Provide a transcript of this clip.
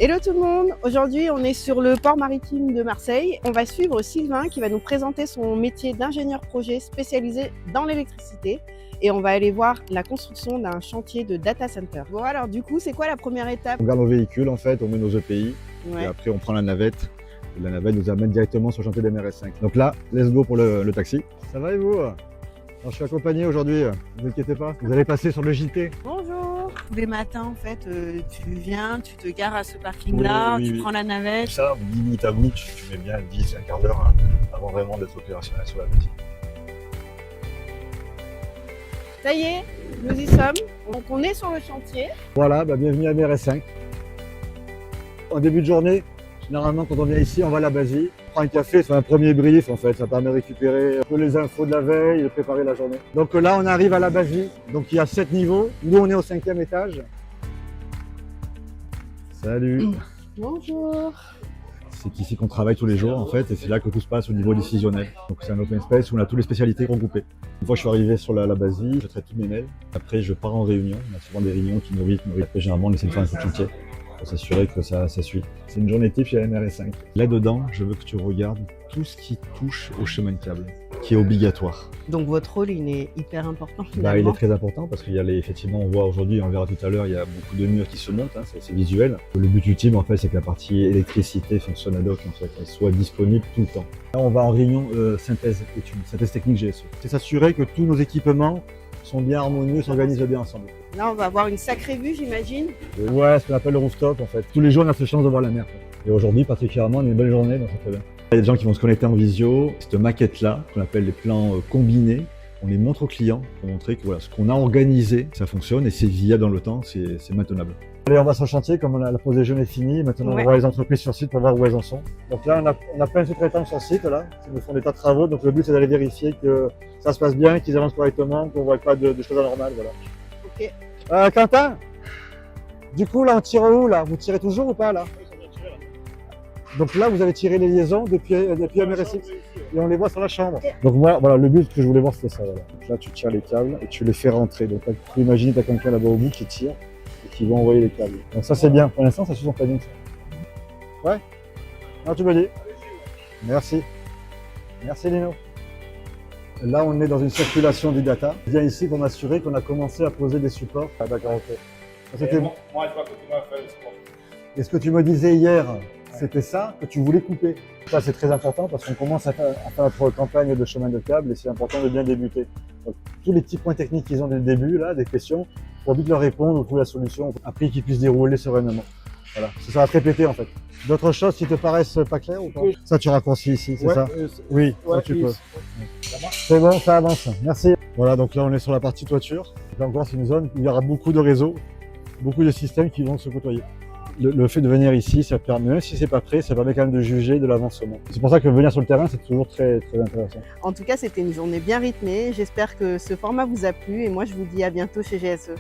Hello tout le monde, aujourd'hui on est sur le port maritime de Marseille. On va suivre Sylvain qui va nous présenter son métier d'ingénieur projet spécialisé dans l'électricité et on va aller voir la construction d'un chantier de data center. Bon alors du coup c'est quoi la première étape? On garde nos véhicules en fait, on met nos EPI Ouais. et après on prend la navette. Et la navette nous amène directement sur le chantier d'MRS5. Donc là, let's go pour le taxi. Ça va et vous? Alors, je suis accompagné aujourd'hui, ne vous inquiétez pas. Vous allez passer sur le JT. Bonjour. Tous les matins en fait tu viens, tu te gares à ce parking là, Oui, oui, tu oui. prends la navette. Ça, 10 minutes à bout, tu mets bien 10, un quart d'heure avant vraiment d'être opérationnel sur la petite. Ça y est, nous y sommes. Donc on est sur le chantier. Voilà, bienvenue à MRS5. En début de journée, généralement quand on vient ici, on va à la basie, on prend un café, c'est un premier brief en fait, ça permet de récupérer un peu les infos de la veille et de préparer la journée. Donc là on arrive à la basie, donc il y a 7 niveaux, nous on est au 5e étage. Salut. Bonjour. C'est ici qu'on travaille tous les jours en fait et c'est là que tout se passe au niveau décisionnel. Donc c'est un open space où on a toutes les spécialités regroupées. Une fois que je suis arrivé sur la basie, je traite tous mes mails. Après je pars en réunion, on a souvent des réunions qui nous rythment. Après généralement on essaie de faire un coup de chantier pour s'assurer que ça suit. C'est une journée type chez la MRS5. Là-dedans, je veux que tu regardes tout ce qui touche au chemin de câble, qui est obligatoire. Donc votre rôle il est hyper important Il finalement. est très important parce qu'il y a effectivement, on voit aujourd'hui, on verra tout à l'heure, il y a beaucoup de murs qui se montent, hein, c'est visuel. Le but ultime en fait, c'est que la partie électricité fonctionne ad hoc, en fait, qu'elle soit disponible tout le temps. Là, on va en réunion synthèse études, synthèse technique GSE. C'est s'assurer que tous nos équipements sont bien harmonieux, s'organisent bien ensemble. Là on va avoir une sacrée vue j'imagine. Ouais, ce qu'on appelle le rooftop en fait. Tous les jours, on a cette chance de voir la mer. Et aujourd'hui, particulièrement, on a une belle journée, donc c'est très bien. Il y a des gens qui vont se connecter en visio. Cette maquette-là, qu'on appelle les plans combinés, on les montre aux clients pour montrer que voilà, ce qu'on a organisé, ça fonctionne et c'est viable dans le temps, c'est maintenable. Allez, on va sur le chantier, comme la pause déjeuner est finie. Maintenant, Ouais. on voit les entreprises sur site pour voir où elles en sont. Donc là, on a plein de sous-traitants sur site, là, qui nous font des tas de travaux. Donc le but, c'est d'aller vérifier que ça se passe bien, qu'ils avancent correctement, qu'on ne voit pas de choses anormales. Voilà. Ok. Quentin, du coup, là, on tire où, là? Vous tirez toujours ou pas, là? Donc là, vous avez tiré les liaisons depuis MRS6 et on les voit sur la chambre. Donc moi, voilà, le but que je voulais voir, c'était ça. Voilà. Donc là, tu tires les câbles et tu les fais rentrer. Donc là, tu peux imaginer, tu as quelqu'un là-bas au bout qui tire et qui va envoyer les câbles. Donc ça, c'est bien. Pour l'instant, ça suit son planning. Ouais? Non, tu me dis. Merci. Merci, Lino. Là, on est dans une circulation du data. Je viens ici pour m'assurer qu'on a commencé à poser des supports. Ah, d'accord, ok. Moi, je crois que tu m'as fait le sport. Et ce que tu me disais hier, c'était ça que tu voulais couper. Ça, c'est très important parce qu'on commence à faire notre campagne de chemin de câble et c'est important de bien débuter. Donc, tous les petits points techniques qu'ils ont dès le début, là, des questions, pour vite leur répondre ou trouver la solution, après qu'ils puissent dérouler sereinement. Voilà, ça va te répéter en fait. D'autres choses qui te paraissent pas claires ou pas? Oui. Ça, tu raccourcis ici, c'est ça? Oui, Ouais, ça tu peux. Ça marche. C'est bon, ça avance. Merci. Voilà, donc là, on est sur la partie toiture. Là encore, c'est une zone où il y aura beaucoup de réseaux, beaucoup de systèmes qui vont se côtoyer. Le fait de venir ici, ça permet, même si c'est pas prêt, ça permet quand même de juger de l'avancement. C'est pour ça que venir sur le terrain, c'est toujours très, très intéressant. En tout cas c'était une journée bien rythmée. J'espère que ce format vous a plu et moi je vous dis à bientôt chez GSE.